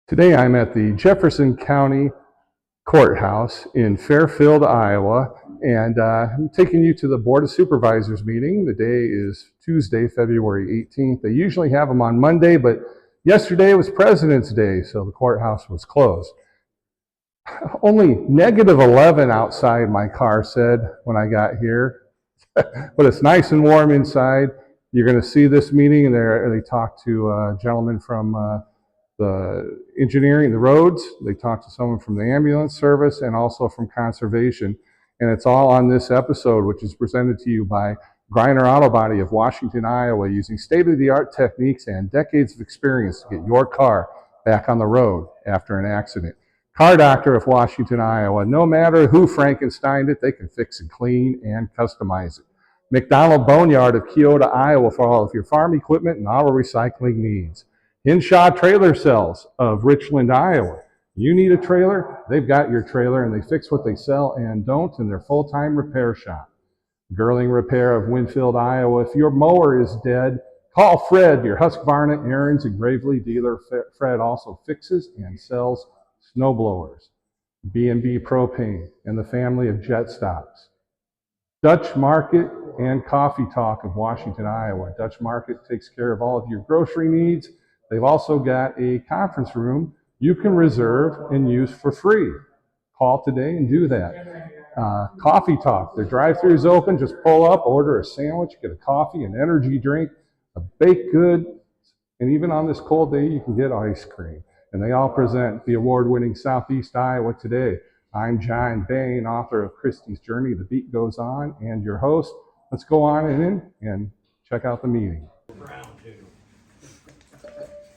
Today I'm at the Jefferson County Courthouse in Fairfield, Iowa, and I'm taking you to the Board of Supervisors meeting. The day is Tuesday, February 18th. They usually have them on Monday, but yesterday was President's Day, so the courthouse was closed. Only -11 outside, my car said when I got here, but it's nice and warm inside. You're going to see this meeting, and they talked to a gentleman from the engineering, the roads. They talked to someone from the ambulance service and also from conservation. And it's all on this episode, which is presented to you by Griner Auto Body of Washington, Iowa, using state-of-the-art techniques and decades of experience to get your car back on the road after an accident. Car Doctor of Washington, Iowa. No matter who Frankensteined it, they can fix and clean and customize it. McDonald Boneyard of Keota, Iowa, for all of your farm equipment and auto recycling needs. Hinshaw Trailer Sales of Richland, Iowa. You need a trailer, they've got your trailer, and they fix what they sell and don't in their full-time repair shop. Girling Repair of Winfield, Iowa. If your mower is dead, call Fred, your Husqvarna, Aaron's, and Gravely dealer. Fred also fixes and sells snow blowers. B&B Propane and the family of Jet Stops. Dutch Market and Coffee Talk of Washington, Iowa. Dutch Market takes care of all of your grocery needs. They've also got a conference room you can reserve and use for free. Call today and do that. Coffee Talk, their drive-thru is open. Just pull up, order a sandwich, get a coffee, an energy drink, a baked good, and even on this cold day, you can get ice cream. And they all present the award-winning Southeast Iowa Today. I'm John Bain, author of Christie's Journey, The Beat Goes On, and your host. Let's go on in and check out the meeting. Round two.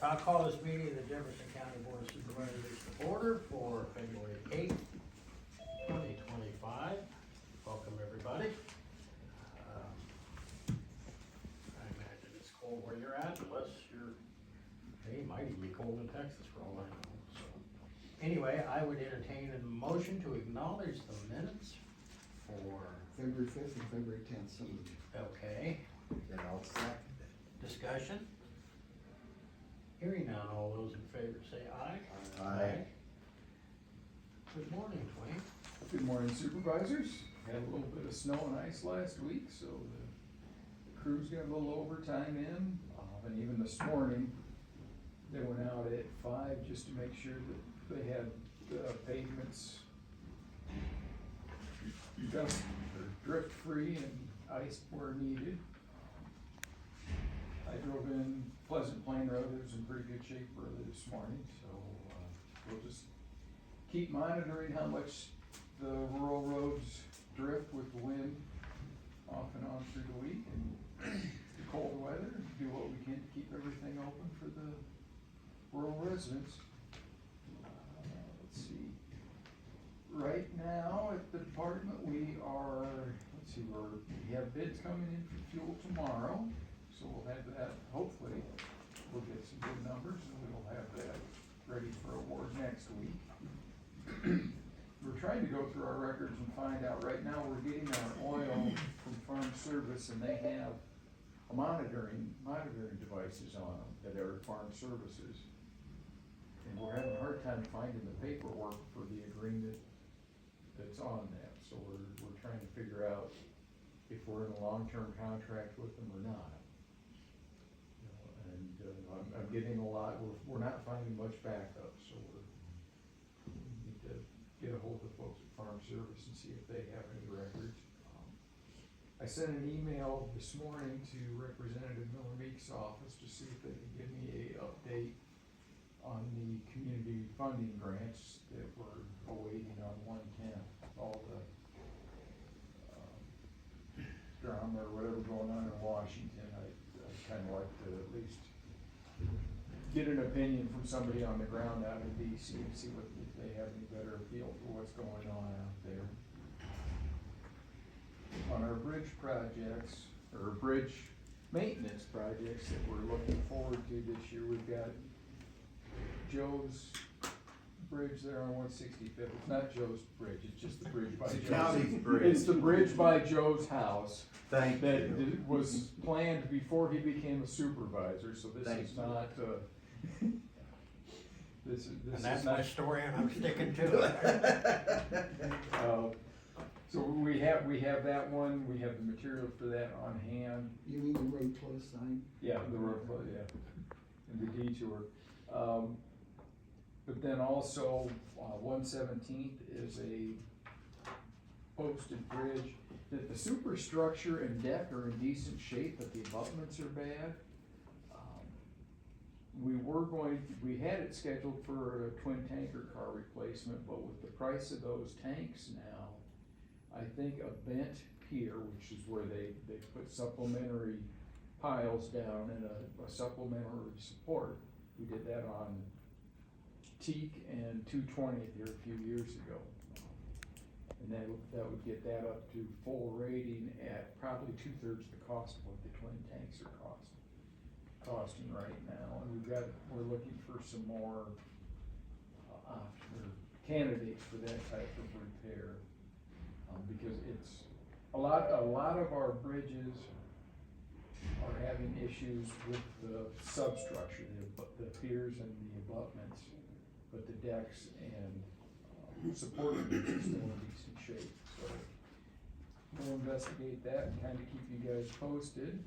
I'll call this meeting of the Jefferson County Board of Supervisors to order for February 8th, 2025. Welcome, everybody. I imagine it's cold where you're at, unless it might even be cold in Texas for all I know. So, anyway, I would entertain a motion to acknowledge the minutes for February 5th and February 10th. So okay. then I'll second it. Discussion? Hearing none, all those in favor say aye. Aye. Good morning, Twain. Good morning, Supervisors. Had a little bit of snow and ice last week, so the crews got a little overtime in. And even this morning, they went out at 5 just to make sure that they had pavements dust or drift free and iced where needed. I drove in Pleasant Plain Road. It was in pretty good shape early this morning, so we'll just keep monitoring how much the rural roads drift with the wind off and on through the week, and the cold weather, and do what we can to keep everything open for the rural residents. Let's see. Right now at the department, we have bids coming in for fuel tomorrow. So we'll have that, hopefully, we'll get some good numbers and we'll have that ready for award next week. We're trying to go through our records and find out, right now we're getting our oil from Farm Service, and they have monitoring devices on them that are Farm Services. And we're having a hard time finding the paperwork for the agreement that's on that. So we're trying to figure out if we're in a long-term contract with them or not. I'm getting a lot, we're not finding much backup, so we need to get a hold of folks at Farm Service and see if they have any records. I sent an email this morning to Representative Miller Meek's office to see if they could give me an update on the community funding grants that we're awaiting on 110. All the drama or whatever going on in Washington, I'd kind of like to at least get an opinion from somebody on the ground out in DC and see if they have any better feel for what's going on out there. On our bridge projects, or bridge maintenance projects that we're looking forward to this year, we've got Joe's bridge there on 165th. It's not Joe's bridge, it's just the bridge by Joe's. County's bridge. It's the bridge by Joe's house. Thank That you. was planned before he became a supervisor, so this Thank is you. not, this And is that's not. my story and I'm sticking to it. So we have that one, we have the materials for that on hand. You mean the road closed sign? Yeah, the road flood, yeah, and the detour. But then also, 117th is a posted bridge, that the superstructure and deck are in decent shape, but the abutments are bad. We had it scheduled for a twin tanker car replacement, but with the price of those tanks now, I think a bent pier, which is where they put supplementary piles down and a supplementary support. We did that on Teak and 220th here a few years ago. And that would get that up to full rating at probably 2/3 the cost of what the twin tanks are costing right now. And we're looking for some more, candidates for that type of repair. Because it's, a lot of our bridges are having issues with the substructure, the piers and the abutments, but the decks and supporting beams are still in decent shape, so we'll investigate that and kinda keep you guys posted.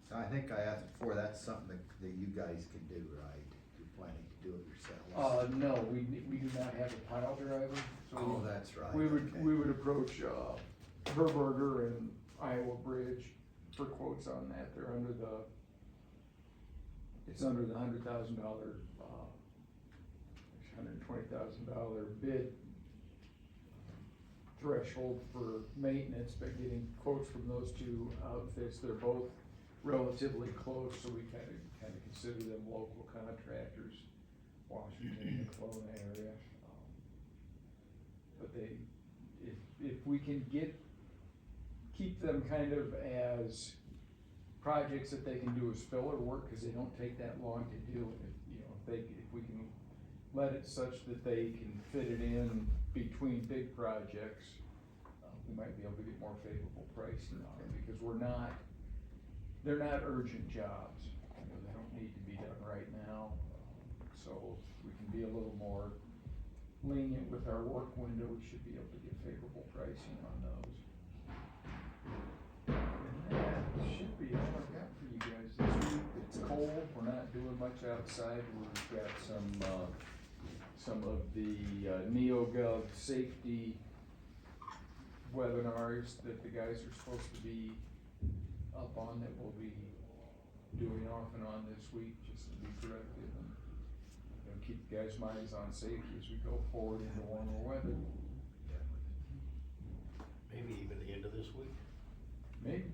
So I think I asked before, that's something that you guys can do, right? You're planning to do it yourselves? No, we do not have a pile driver, so. Oh, that's right. We okay. would approach, Herberger and Iowa Bridge for quotes on that. They're under it's under the $100,000, $120,000 bid threshold for maintenance, but getting quotes from those two outfits, they're both relatively close, so we kinda consider them local contractors, Washington and Kelowna area. But if we can keep them kind of as projects that they can do as filler work, cause they don't take that long to do, if we can let it such that they can fit it in between big projects, we might be able to get more favorable pricing on it, because they're not urgent jobs, they don't need to be done right now, so if we can be a little more lenient with our work window, we should be able to get favorable pricing on those. And that should be all I've got for you guys this week. It's cold, we're not doing much outside, we've got some of the NeoGov safety webinars that the guys are supposed to be up on, that we'll be doing off and on this week, just to be productive and keep the guys' minds on safety as we go forward into warmer weather. Maybe even the end of this week. Maybe.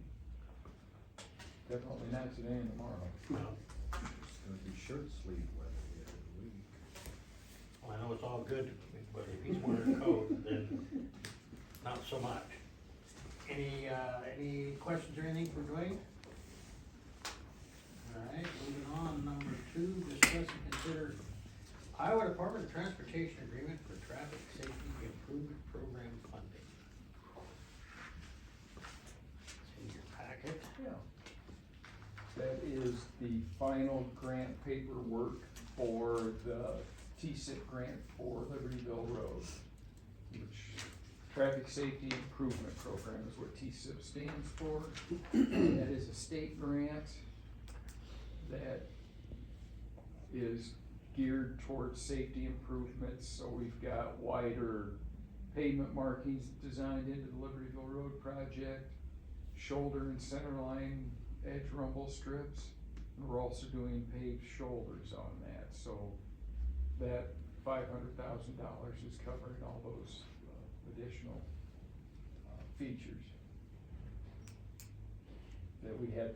Definitely not today and tomorrow. Well, It's gonna be shirt sleeve weather the end of the week. I know it's all good, but if he's wearing a coat, then not so much. Any questions or anything for Dwayne? All right, moving on, number 2, discuss and consider Iowa Department of Transportation Agreement for Traffic Safety Improvement Program funding. It's in your packet. Yeah. That is the final grant paperwork for the TSIP grant for Libertyville Road, which Traffic Safety Improvement Program is what TSIP stands for. That is a state grant that is geared towards safety improvements, so we've got wider pavement markings designed into the Libertyville Road project, shoulder and center line edge rumble strips, and we're also doing paved shoulders on that, so that $500,000 is covering all those additional features that we had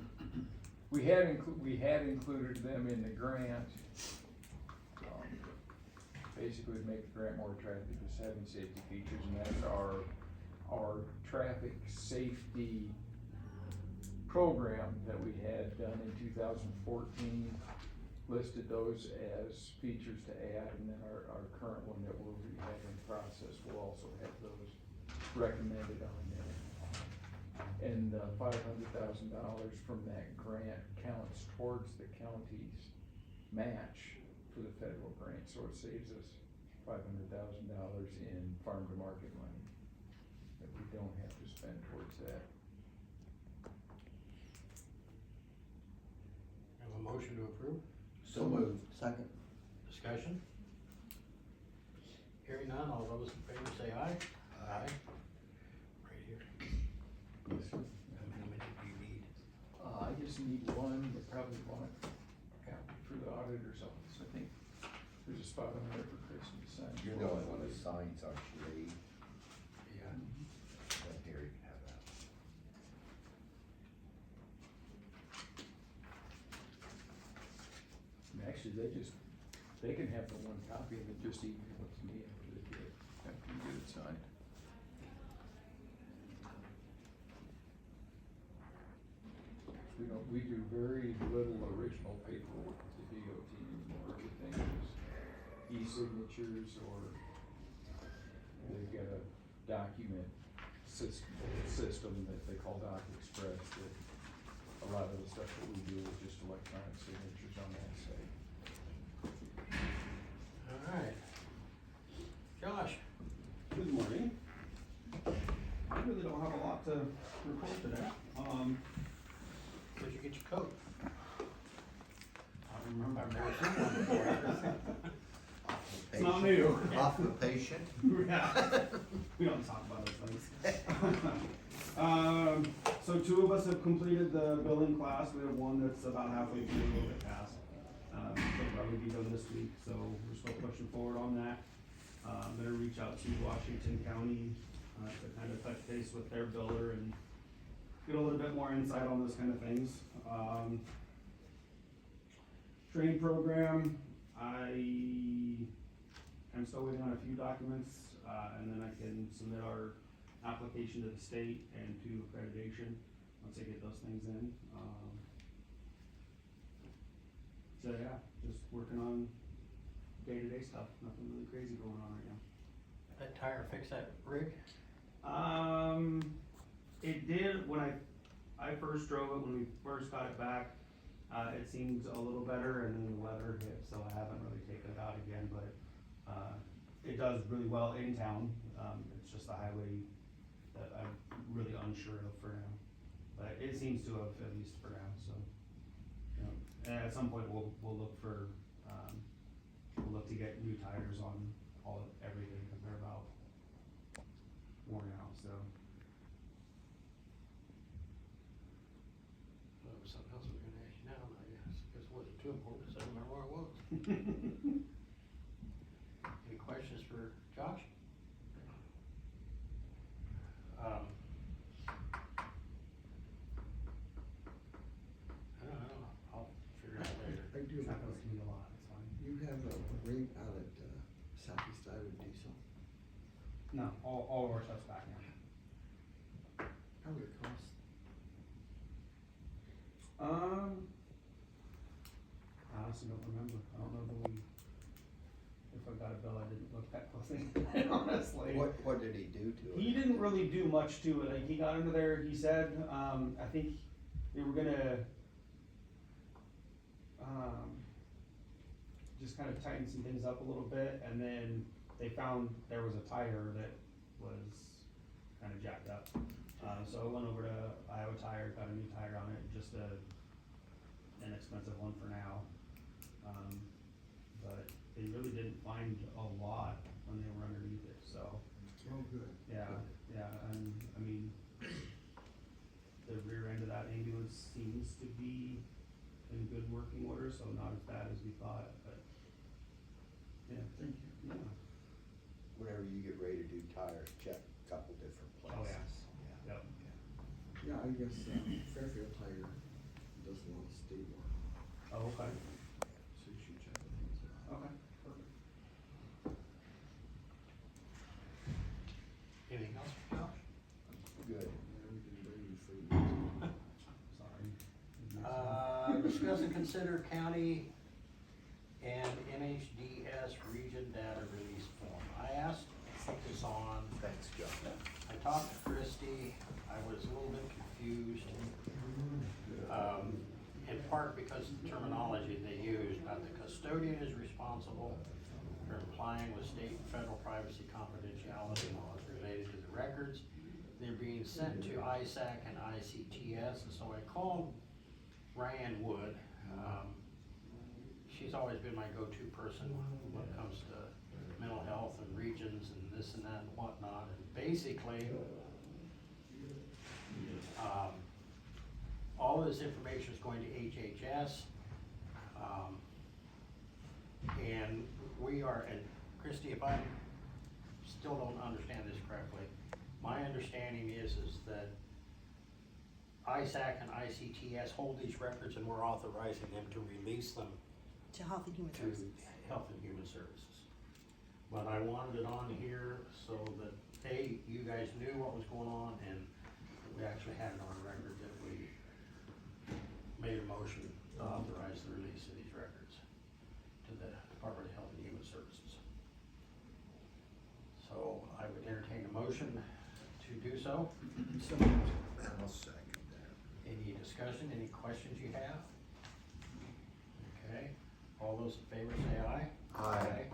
included them in the grant, basically to make the grant more attractive, just having safety features, and that's our traffic safety program that we had done in 2014, listed those as features to add, and then our current one that we're having process will also have those recommended on there. And $500,000 from that grant counts towards the county's match for the federal grant, so it saves us $500,000 in farm to market money that we don't have to spend towards that. Have a motion to approve? So moved. Second. Discussion? Hearing none, all those in favor say aye. Aye. Right here. Yes, sir. How many do you need? I just need one, but probably one for the auditor's office. I think there's a spot on there for Kristen to sign. You're the only one that signs, aren't you, Lee? Yeah. Then here, you can have that. And actually, they can have the one copy of it, just email it to me after you get it signed. We do very little original paperwork with the DOT anymore. Everything is e-signatures, or they've got a document system that they call Doc Express, that a lot of the stuff that we do is just electronic signatures on that site. Alright. Josh? Good morning. I really don't have a lot to report today. Where'd you get your coat? I remember. I've never seen one before. It's not new. Off the patient. Yeah. We don't talk about those things. So two of us have completed the billing class. We have one that's about halfway through, a little bit past. They'll probably be done this week, so we're still pushing forward on that. I'm gonna reach out to Washington County, to kind of touch base with their biller and get a little bit more insight on those kind of things. Training program, I'm still waiting on a few documents, and then I can submit our application to the state and to accreditation, once I get those things in. So yeah, just working on day-to-day stuff, nothing really crazy going on right now. That tire fix that rig? It did when I first drove it, when we first got it back. It seemed a little better, and then the weather hit, so I haven't really taken it out again, but, it does really well in town. It's just the highway that I'm really unsure of for now. But it seems to have, at least for now, so, you know, and at some point we'll look for, we'll look to get new tires on everything, because they're about worn out, so. Well, there was something else we were gonna ask you now, I guess it wasn't too important, so I don't remember what it was. Any questions for Josh? I don't know, I'll figure it out later. I do It's have not a gonna question. be a lot, it's fine. You have a rig out at Southeast Iowa Diesel. No, all of our stuff's back now. How would it cost? I honestly don't remember. I don't know if I got a bill, I didn't look that closely, honestly. What did he do to it? He didn't really do much to it. Like, he got under there, he said, I think they were gonna, just kind of tighten some things up a little bit, and then they found there was a tire that was kind of jacked up. So I went over to Iowa Tire, got a new tire on it, just an inexpensive one for now. But they really didn't find a lot when they were underneath it, so. Oh, good. Yeah, yeah, and, I mean, the rear end of that ambulance seems to be in good working order, so not as bad as we thought, but, yeah. Thank you. Yeah. Whenever you get ready to do tires, check a couple different places. Oh, yeah. Yeah. Yep. Yeah, I guess Fairfield Tire does a lot of state work, Oh, okay, so you should check things out. okay, perfect. Anything else for Josh? Good. Yeah, we can bring you food. Sorry. Discuss and consider county and NHDS region data release form. I asked to put this on. Thanks, John. I talked to Christie, I was a little bit confused. In part because of the terminology they used about the custodian is responsible for complying with state and federal privacy confidentiality laws related to the records. They're being sent to ISAC and ICTS, and so I called Ryan Wood. She's always been my go-to person when it comes to mental health and regions and this and that and whatnot. And basically, all of this information is going to HHS. And we are, and Christie, if I still don't understand this correctly, my understanding is that ISAC and ICTS hold these records and we're authorizing them to release them To Health and Human to Services. Health and Human Services. But I wanted it on here so that, hey, you guys knew what was going on and we actually had it on record that we made a motion to authorize the release of these records to the Department of Health and Human Services. So I would entertain a motion to do so. I'll second that. Any discussion, any questions you have? Okay, all those in favor say aye. Aye.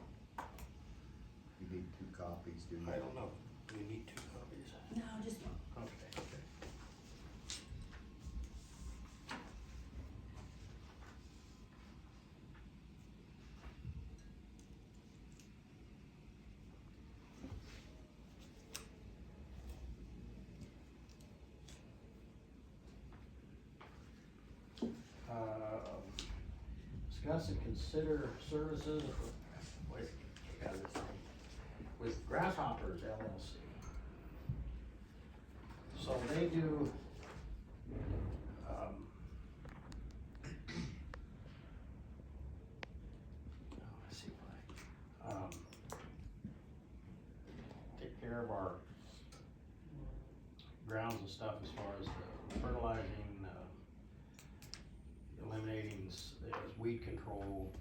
You need 2 copies, do you? I don't know, do you need 2 copies? No, just one. Okay. Discuss and consider services with Grasshoppers LLC. So they do, let's see why, take care of our grounds and stuff as far as the fertilizing, eliminating weed control,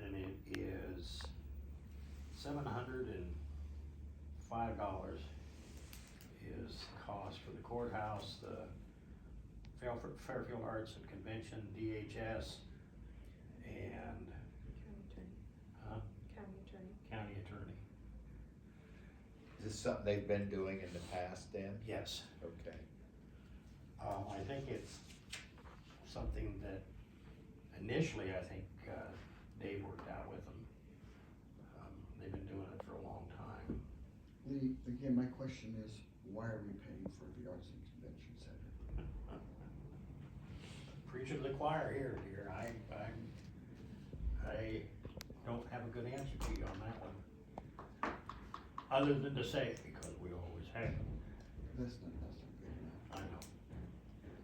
and it is $705 is cost for the courthouse, the Fairfield Arts and Convention, DHS, and county attorney. Is this something they've been doing in the past then? Yes. Okay. I think it's something that initially, I think, Dave worked out with them. They've been doing it for a long time. Lee, again, my question is, why are we paying for the Arts and Convention Center? Preacher to the choir here, dear. I don't have a good answer to you on that one. Other than to say, because we always have. That's not good enough. I know.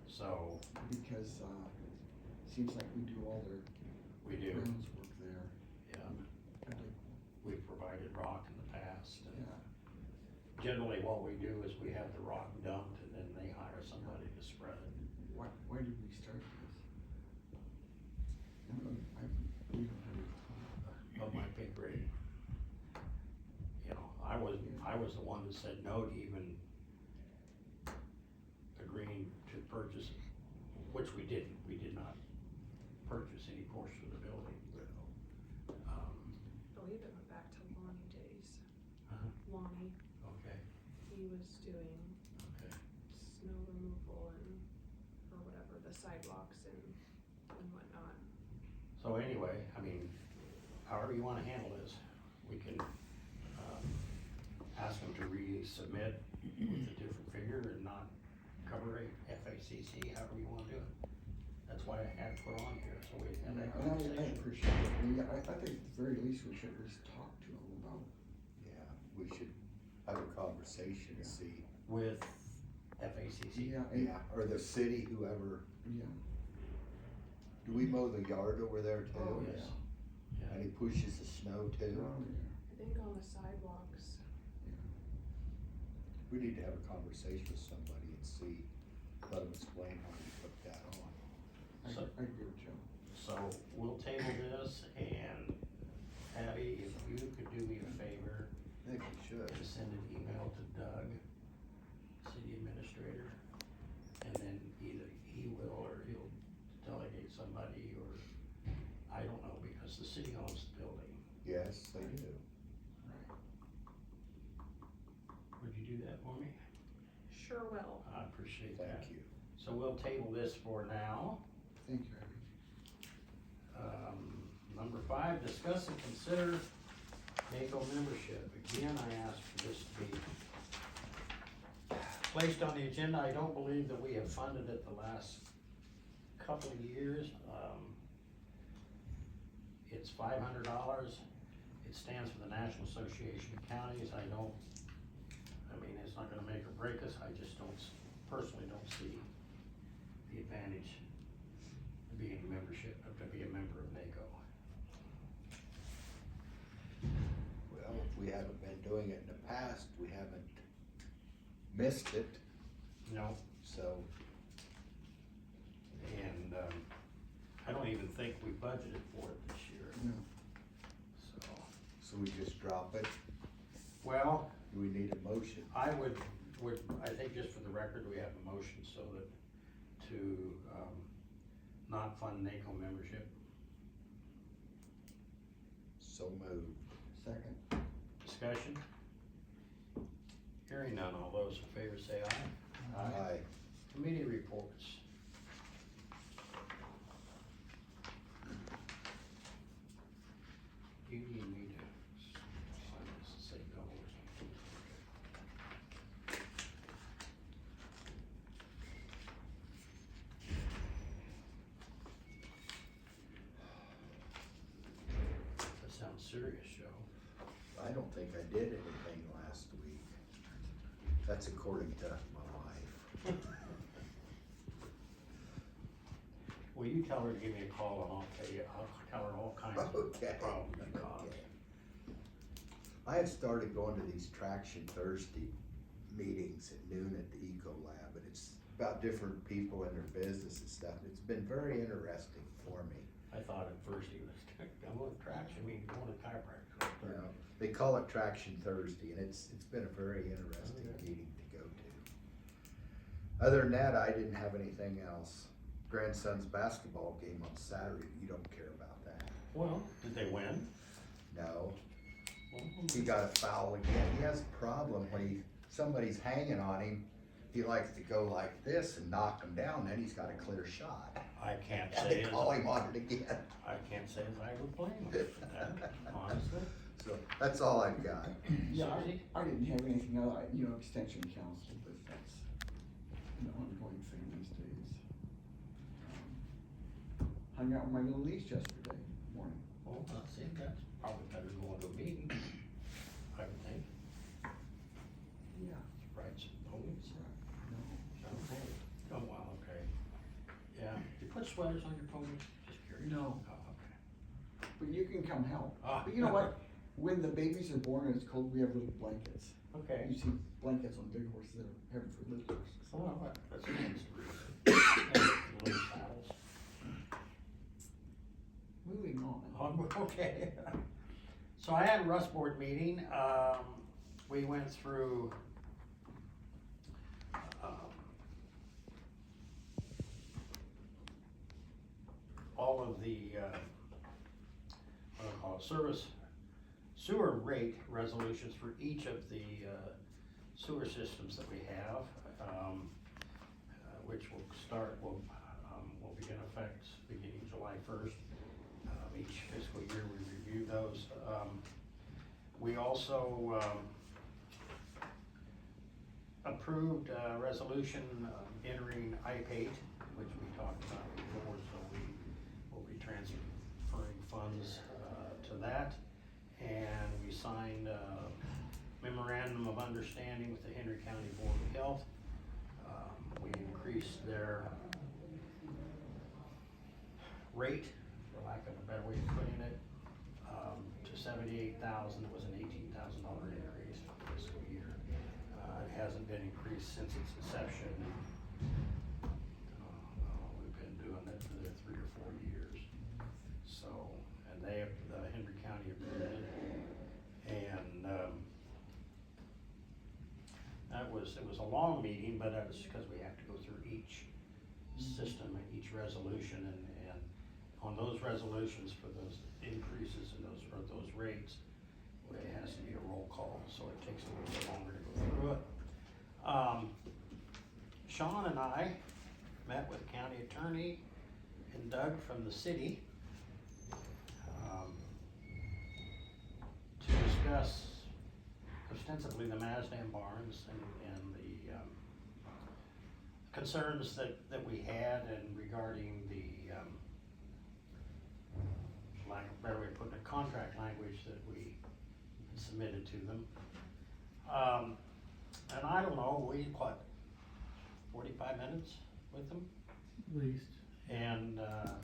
So, Because, it seems like we do all their we do, grounds work there. yeah. I'd like- We've provided rock in the past. And Yeah, generally, what we do is we have the rock dumped and then they hire somebody to spread it. why did we start this? We don't have any clue. Of my pay grade. You know, I was the one that said no to even agreeing to purchase, which we didn't. We did not purchase any portion of the building. I believe it went back to Lonnie days. Uh-huh. Lonnie, Okay, he was doing okay. snow removal and, or whatever, the sidewalks and whatnot. So anyway, I mean, however you wanna handle this, we can, ask them to resubmit with a different figure and not cover a FACC, however you wanna do it. That's why I had it put on here, so we had that And I conversation. appreciate it, Lee. I think at the very least we should at least talk to them about, Yeah, we should have a conversation to see. With FACC. Yeah, or the city, whoever. yeah. Do we mow the yard over there too? Oh, yes. Yeah. And he pushes the snow too? Oh, yeah. I think on the sidewalks, We need to have a conversation with somebody and see, let them explain how we put that on. So- I agree with Joe. So we'll table this, and Abby, if you could do me a favor, I think we should. to send an email to Doug, city administrator, and then either he the city owns the building. Yes, they do. Would you do that for me? Sure will. I appreciate that. Thank you. So we'll table this for now. Thank you, Abby. Number 5, discuss and consider NACO membership. Again, I asked for this to be placed on the agenda. I don't believe that we have funded it the last couple of years. It's $500. It stands for the National Association of Counties. I mean, it's not gonna make or break us. I just personally don't see the advantage of being a member of NACO. Well, if we haven't been doing it in the past, we haven't missed it, No, so, and, I don't even think we budgeted for it this year, No. so. so we just drop it. Well, Do we need a motion? I I think just for the record, we have a motion so that to, not fund NACO membership. So moved. Second. Discussion? Hearing none, all those in favor say aye. Aye. Committee reports. You need me to sign this and say no or something. That sounds serious, Joe. I don't think I did anything last week. That's according to my wife. Will you tell her to give me a call and I'll tell her all kinds of Okay. problems that cause. Okay. I had started going to these Traction Thursday meetings at noon at the Eco Lab, and it's about different people and their business and stuff. It's been very interesting for me. I thought at first he was going to traction, I mean, going to chiropractor. You know, they call it Traction Thursday, and it's been a very interesting Okay. meeting to go to. Other than that, I didn't have anything else. Grandson's basketball game on Saturday, you don't care about that. Well, did they win? No, Well, he got a foul again. He has a problem when somebody's hanging on him. He likes to go like this and knock him down, then he's got a clear shot. I can't And say they as, call him on it again. I can't say as I would blame him for that, honestly. So that's all I've got. Yeah, Susie? I didn't have anything other, extension council, but that's an ongoing thing these days. Hung out with my little niece yesterday morning. Well, I think that's probably better than going to a meeting, I would think. Yeah. Right, some ponies. No. Okay. Oh, wow, okay. Yeah, you put sweaters on your ponies? Just curious. No. Oh, okay. But you can come help. Ah. But you know what? When the babies are born and it's cold, we have little blankets. Okay. You see blankets on big horses that are heaven for little horses. Oh, that's nice. And little saddles. Moving on. Okay. So I had a Rust Board meeting, we went through, all of the, what do I call it, sewer rate resolutions for each of the, sewer systems that we have, which will begin effect beginning July 1st. Each fiscal year we review those. We also approved a resolution entering IPATE, which we talked about before, so we will be transferring funds to that. And we signed a memorandum of understanding with the Henry County Board of Health. We increased their rate, for lack of a better way of putting it, to $78,000. It was an $18,000 increase for the fiscal year. It hasn't been increased since its inception. We've been doing it for 3 or 4 years. So, and Henry County approved it. And it was a long meeting, but that was because we have to go through each system, each resolution, and on those resolutions for those increases and those rates, it has to be a roll call, so it takes a little bit longer to go through it. Sean and I met with county attorney and Doug from the city, to discuss ostensibly the Mazdan barns and the, concerns that we had and regarding the, lack of a better way of putting it, contract language that we submitted to them. And I don't know, 45 minutes with them? At least. And, a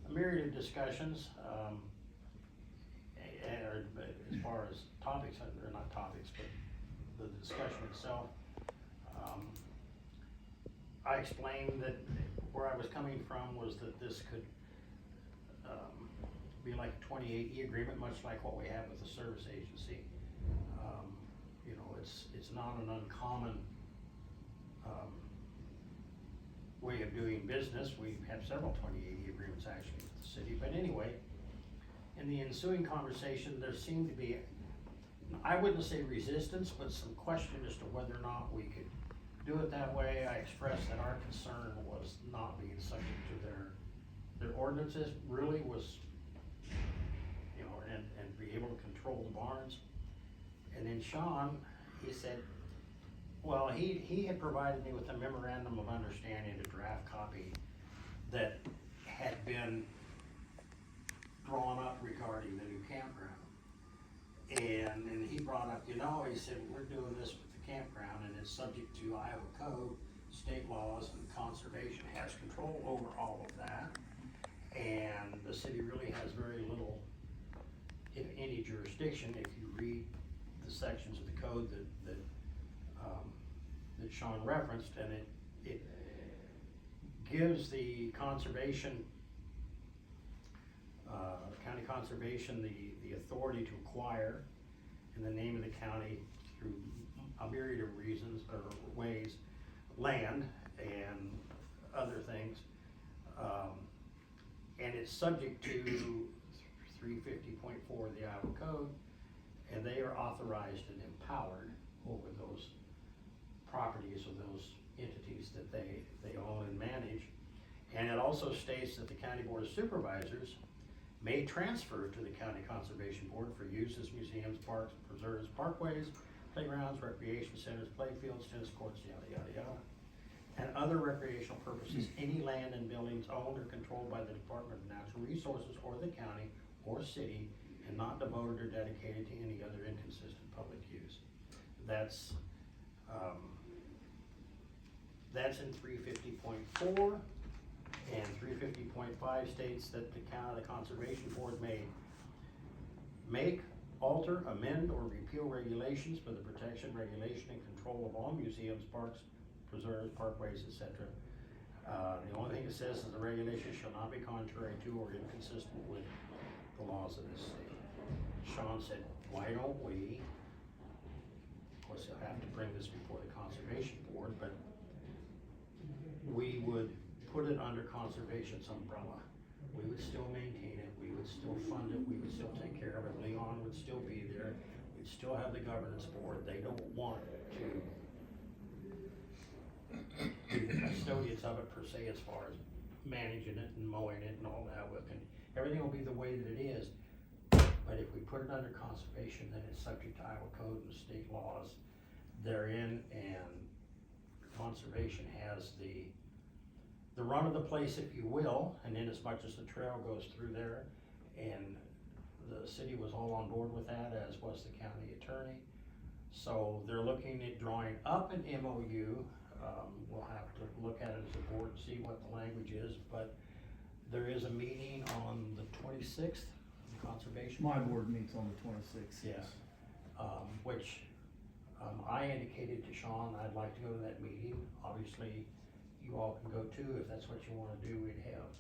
myriad of discussions, as far as topics, or not topics, but the discussion itself. I explained that where I was coming from was that this could, be like a 28E agreement, much like what we have with the service agency. You know, it's not an uncommon, way of doing business. We have several 28E agreements actually with the city, but anyway, in the ensuing conversation, there seemed to be, I wouldn't say resistance, but some question as to whether or not we could do it that way. I expressed that our concern was not being subject to their ordinances, really was, you know, and be able to control the barns. And then Sean, he said, well, he had provided me with a memorandum of understanding, a draft copy that had been drawn up regarding the new campground. And then he brought up, you know, he said, we're doing this with the campground and it's subject to Iowa code, state laws, and conservation has control over all of that. And the city really has very little, if any, jurisdiction. If you read the sections of the code that Sean referenced, and it gives the conservation, county conservation, the authority to acquire in the name of the county through a myriad of reasons or ways, land and other things. And it's subject to 350.4 of the Iowa code, and they are authorized and empowered over those properties or those entities that they own and manage. And it also states that the County Board of Supervisors may transfer to the County Conservation Board for use as museums, parks, preserves, parkways, playgrounds, recreation centers, playfields, tennis courts, yada, yada, yada, and other recreational purposes, any land and buildings owned or controlled by the Department of Natural Resources or the county or city and not devoted or dedicated to any other inconsistent public use. That's in 350.4, and 350.5 states that the Conservation Board may make, alter, amend, or repeal regulations for the protection, regulation, and control of all museums, parks, preserves, parkways, etc. The only thing it says is the regulation shall not be contrary to or inconsistent with the laws of this state. Sean said, why don't we, of course you'll have to bring this before the Conservation Board, but we would put it under conservation's umbrella. We would still maintain it, we would still fund it, we would still take care of it, Leon would still be there, we'd still have the governance board. They don't want to be the custodians of it per se, as far as managing it and mowing it and all that. Everything will be the way that it is, but if we put it under conservation, then it's subject to Iowa code and state laws therein, and conservation has the run of the place, if you will, and in as much as the trail goes through there, and the city was all on board with that, as was the county attorney. So they're looking at drawing up an MOU. We'll have to look at it as a board and see what the language is, but there is a meeting on the 26th, the conservation. My board meets on the 26th. Yes. Which I indicated to Sean I'd like to go to that meeting. Obviously, you all can go too if that's what you want to do. We'd have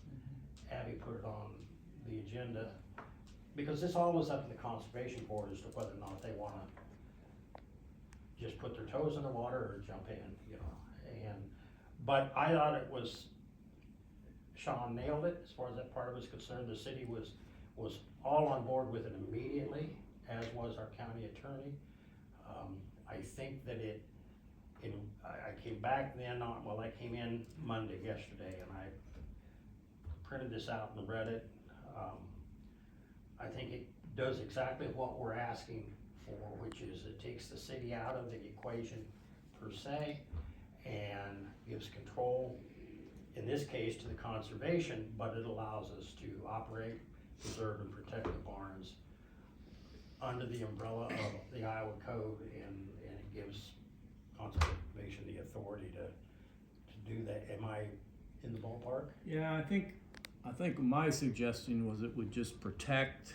Abby put it on the agenda, because this all is up to the Conservation Board as to whether or not they want to just put their toes in the water or jump in, you know. But I thought it was, Sean nailed it, as far as that part of it is concerned. The city was all on board with it immediately, as was our county attorney. I think that I came back then I came in Monday, yesterday, and I printed this out and read it. I think it does exactly what we're asking for, which is it takes the city out of the equation per se and gives control, in this case, to the conservation, but it allows us to operate, preserve, and protect the barns under the umbrella of the Iowa code, and it gives conservation the authority to do that. Am I in the ballpark? Yeah, I think my suggestion was it would just protect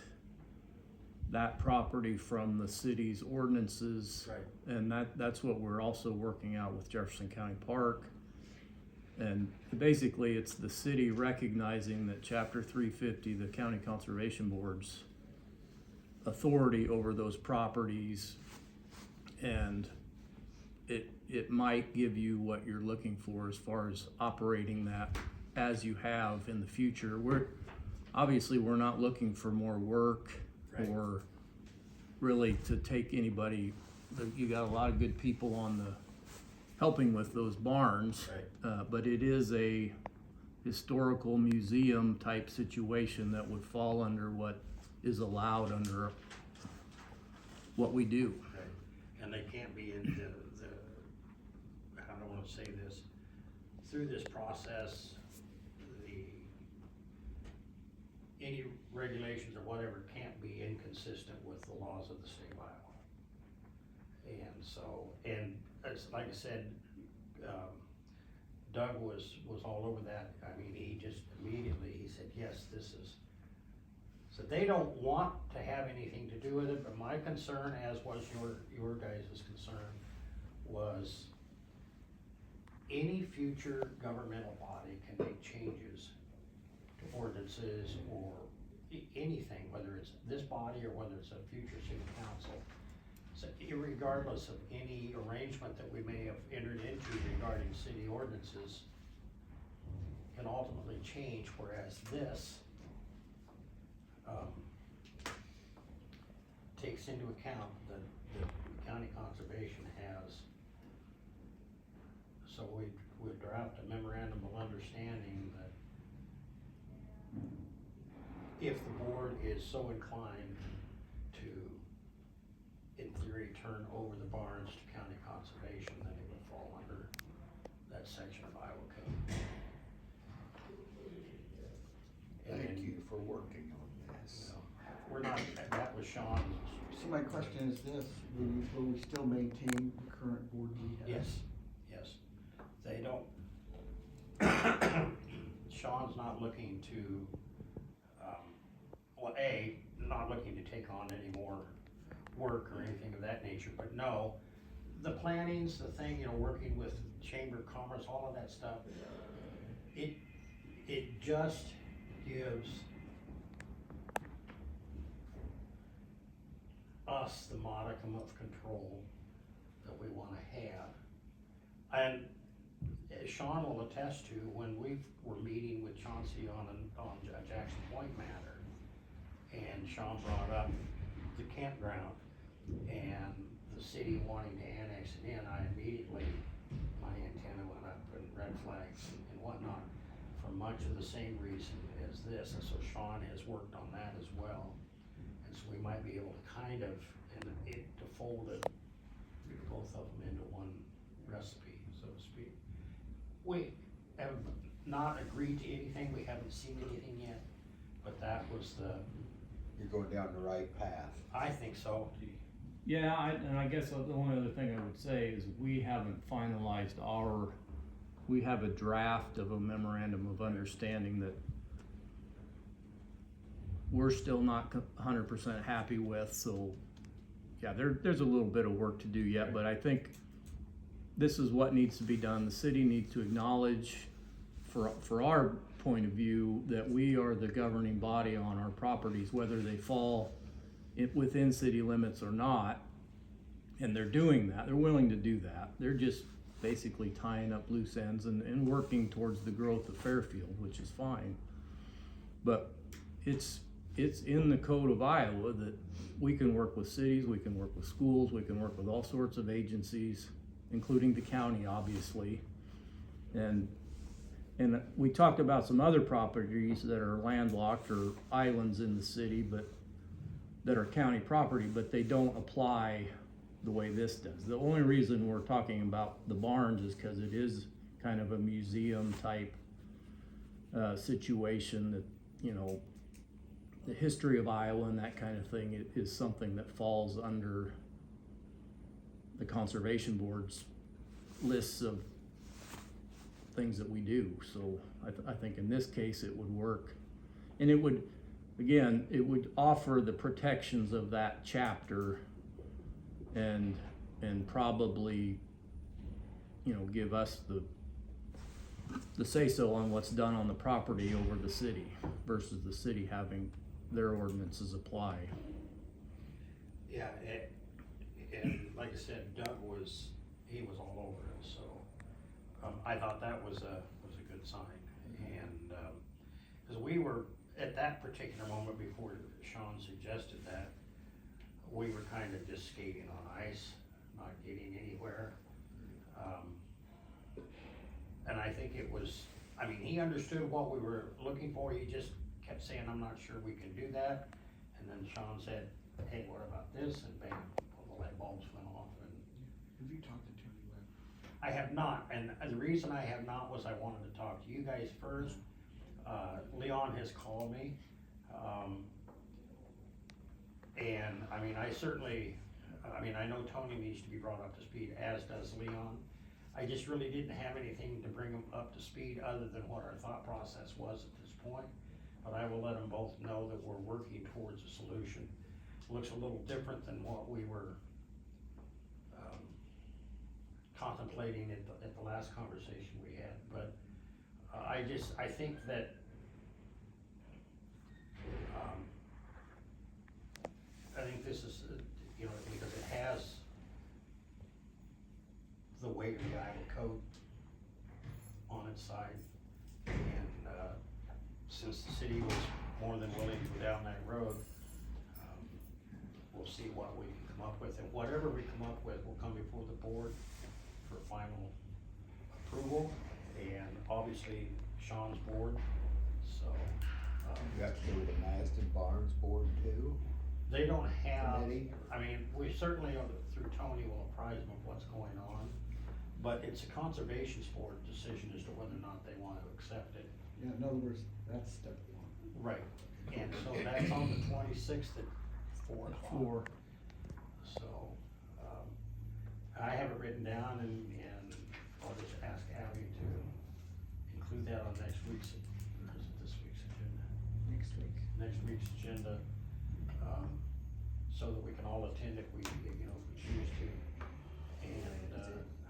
that property from the city's ordinances. Right. And that's what we're also working out with Jefferson County Park. And basically, it's the city recognizing that Chapter 350, the County Conservation Board's authority over those properties, and it might give you what you're looking for as far as operating that as you have in the future. We're not looking for more work. Right. Or really to take anybody. You got a lot of good people on the helping with those barns. Right. But it is a historical museum type situation that would fall under what is allowed under what we do. Right. And they can't be in the I don't wanna say this, through this process, any regulations or whatever can't be inconsistent with the laws of the state of Iowa. And so, and it's like I said, Doug was all over that. I mean, he just immediately, he said, yes, this is, so they don't want to have anything to do with it, but my concern, as was your guys' concern, was any future governmental body can make changes to ordinances or anything, whether it's this body or whether it's a future city council. So irregardless of any arrangement that we may have entered into regarding city ordinances can ultimately change, whereas this takes into account that the county conservation has. So we draft a memorandum of understanding that if the board is so inclined to, in theory, turn over the barns to county conservation, then it would fall under that section of Iowa code. Thank you for working on this. We're not, that was Sean's. So my question is this, will we still maintain the current board we have? Yes. They don't, Sean's not looking to, not looking to take on any more work or anything of that nature, but no, the planning's the thing, working with Chamber of Commerce, all of that stuff, it just gives us the modicum of control that we wanna have. And as Sean will attest to, when we were meeting with Chauncey on a Jackson Point matter, and Sean brought up the campground and the city wanting to annex it in, I immediately, my antenna went up and red flags and whatnot, for much of the same reason as this. And so Sean has worked on that as well. And so we might be able to kind of, to fold it, both of them into one recipe, so to speak. We have not agreed to anything, we haven't seen anything yet, but that was You're going down the right path. I think so. Yeah, and I guess the only other thing I would say is we haven't finalized we have a draft of a memorandum of understanding that we're still not 100% happy with, so yeah, there's a little bit of work to do yet, but I think this is what needs to be done. The city needs to acknowledge, for our point of view, that we are the governing body on our properties, whether they fall within city limits or not, and they're doing that. They're willing to do that. They're just basically tying up loose ends and working towards the growth of Fairfield, which is fine. But it's in the code of Iowa that we can work with cities, we can work with schools, we can work with all sorts of agencies, including the county, obviously. And we talked about some other properties that are landlocked or islands in the city, but that are county property, but they don't apply the way this does. The only reason we're talking about the barns is because it is kind of a museum type situation that, you know, the history of Iowa and that kind of thing is something that falls under the Conservation Board's lists of things that we do. So I think in this case it would work. And it would, again, it would offer the protections of that chapter and probably, you know, give us the say-so on what's done on the property over the city versus the city having their ordinances apply. Yeah, and like I said, Doug was all over it, so, I thought that was a good sign. And, cause we were, at that particular moment before Sean suggested that, we were kind of just skating on ice, not getting anywhere. And I think it was, I mean, he understood what we were looking for, he just kept saying, I'm not sure we can do that. And then Sean said, hey, what about this? And bam, all the light bulbs went off. And Have you talked to Tony Webb? I have not, and the reason I have not was I wanted to talk to you guys first. Leon has called me. And I mean, I know Tony needs to be brought up to speed, as does Leon. I just really didn't have anything to bring them up to speed other than what our thought process was at this point. But I will let them both know that we're working towards a solution. It looks a little different than what we were contemplating at the last conversation we had, but I think that I think this is, you know, because it has the weight of the Iowa code on its side, and since the city was more than willing to go down that road, we'll see what we can come up with, and whatever we come up with will come before the board for final approval, and obviously Sean's board, so. You have to do with the Maston Barnes board too? They don't have, Committee? I mean, we certainly, through Tony, will apprise them of what's going on, but it's a conservation board decision as to whether or not they want to accept it. Yeah, in other words, that's step one. Right, and so that's on the 26th at 4 o'clock. So, I have it written down, and I'll just ask Abby to include that on next week's, or is it this week's agenda? Next week's agenda, so that we can all attend if we, you know, if we choose to. And,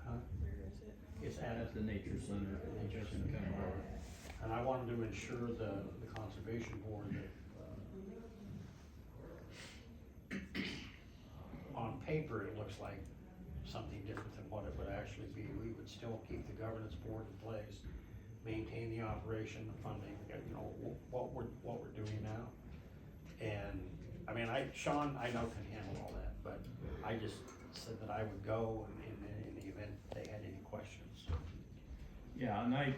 huh? Where is it? It's at The Nature Center, Jefferson County Courthouse. And I wanted to ensure the conservation board that, on paper, it looks like something different than what it would actually be. We would still keep the governance board in place, maintain the operation, the funding, you know, what we're doing now. And, I mean, Sean, I know can handle all that, but I just said that I would go in the event they had any questions. Yeah, and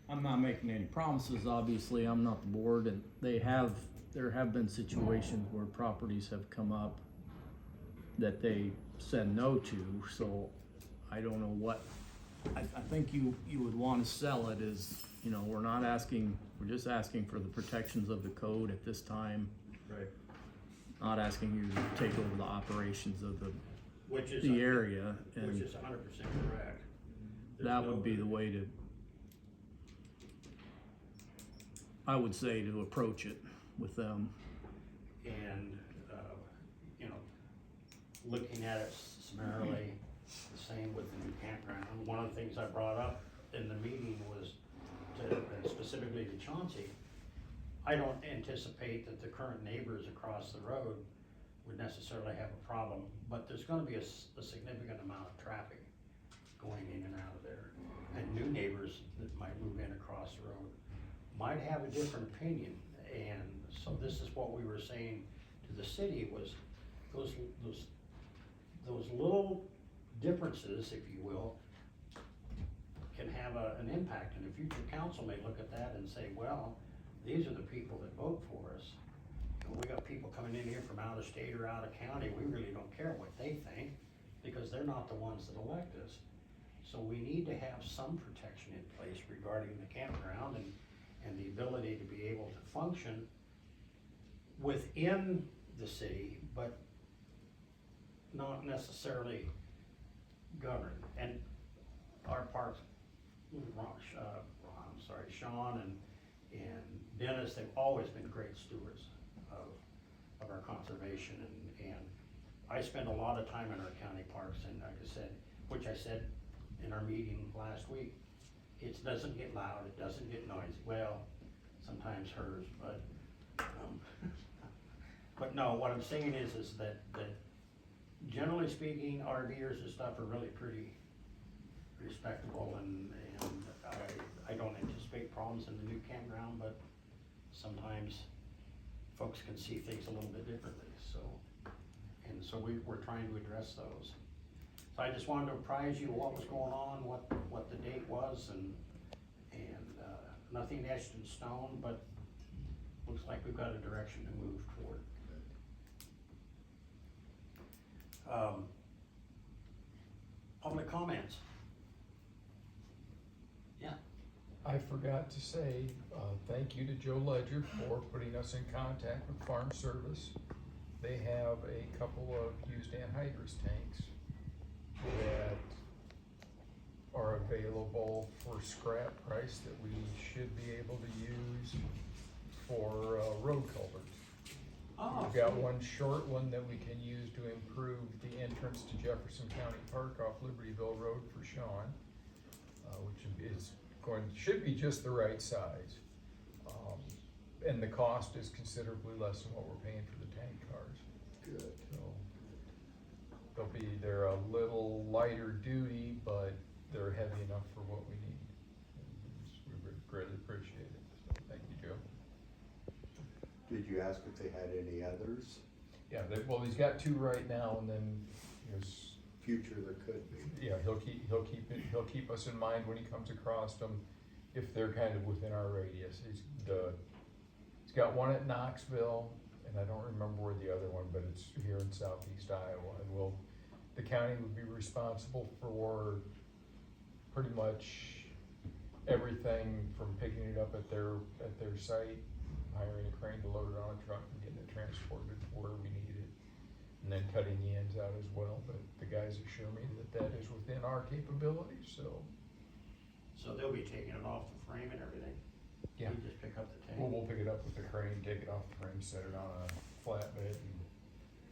I'm not making any promises, obviously, I'm not the board, and there have been situations where properties have come up that they said no to, so I don't know what, I think you would wanna sell it as, you know, we're just asking for the protections of the code at this time. Right. Not asking you to take over the operations of Which is the area, Which and is 100% correct. that would be the way to, I would say, to approach it with them. And, you know, looking at it summarily, the same with the new campground. One of the things I brought up in the meeting was and specifically to Chauncey, I don't anticipate that the current neighbors across the road would necessarily have a problem, but there's gonna be a significant amount of traffic going in and out of there. And new neighbors that might move in across the road might have a different opinion. And so this is what we were saying to the city was those little differences, if you will, can have an impact. And the future council may look at that and say, well, these are the people that vote for us. You know, we got people coming in here from out of state or out of county, we really don't care what they think, because they're not the ones that elect us. So we need to have some protection in place regarding the campground and the ability to be able to function within the city, but not necessarily governed. And our parks, Sean and Dennis, they've always been great stewards of our conservation, and I spend a lot of time in our county parks, and like I said, which I said in our meeting last week, it doesn't get loud, it doesn't get noisy, well, sometimes hers, but but no, what I'm saying is that generally speaking, RVers and stuff are really pretty respectable, and I don't anticipate problems in the new campground, but sometimes folks can see things a little bit differently, so we're trying to address those. So I just wanted to apprise you of what was going on, what the date was, and nothing etched in stone, but looks like we've got a direction to move toward. Public comments. Yeah. I forgot to say, thank you to Joe Ledger for putting us in contact with Farm Service. They have a couple of used anhydrous tanks that are available for scrap price that we should be able to use for road culverts. We've got one short one that we can use to improve the entrance to Jefferson County Park off Libertyville Road for Sean, which should be just the right size. And the cost is considerably less than what we're paying for the tank cars. Good. So they're a little lighter duty, but they're heavy enough for what we need. We greatly appreciate it. So thank you, Joe. Did you ask if they had any others? Yeah, well, he's got two right now, and then Future there could be. yeah, he'll keep us in mind when he comes across them if they're kind of within our radius. He's got one at Knoxville, and I don't remember where the other one, but it's here in southeast Iowa, and the county would be responsible for pretty much everything from picking it up at their site, hiring a crane to load it on a truck and getting it transported to where we need it, and then cutting the ends out as well. But the guys assure me that is within our capabilities, so. So they'll be taking it off the frame and everything? Yeah. You just pick up the tank? We'll pick it up with the crane, take it off the frame, set it on a flatbed, and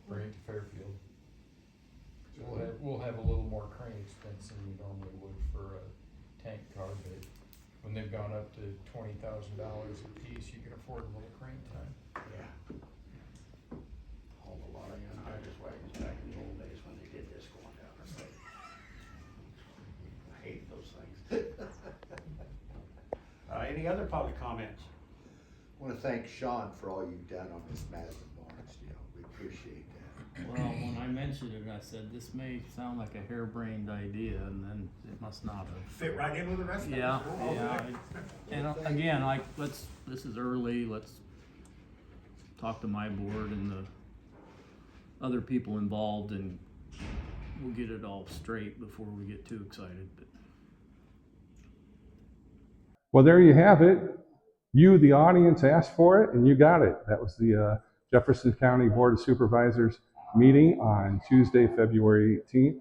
bring it to Fairfield. So we'll have a little more crane expense than we normally would for a tank car, but when they've gone up to $20,000 a piece, you can afford a little crane time. Yeah. Hauled a lot of anhydrous wagons back in the old days when they did this going down the road. I hate those things. Any other public comments? I want to thank Sean for all you've done on this Madison Barnes deal. We appreciate that. Well, when I mentioned it, I said, this may sound like a harebrained idea, and then it must not have. Fit right in with the rest of it. Yeah, yeah. And again, this is early, let's talk to my board and the other people involved, and we'll get it all straight before we get too excited, but. Well, there you have it. You, the audience, asked for it, and you got it. That was the Jefferson County Board of Supervisors meeting on Tuesday, February 18th.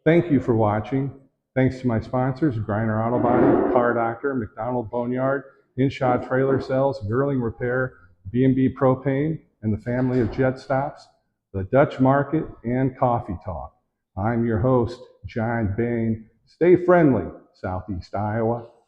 Thank you for watching. Thanks to my sponsors, Griner Auto Body, Car Doctor, McDonald Boneyard, Inshaw Trailer Sales, Girling Repair, B&B Propane, and the family of Jet Stops, the Dutch Market, and Coffee Talk. I'm your host, John Bain. Stay friendly, Southeast Iowa.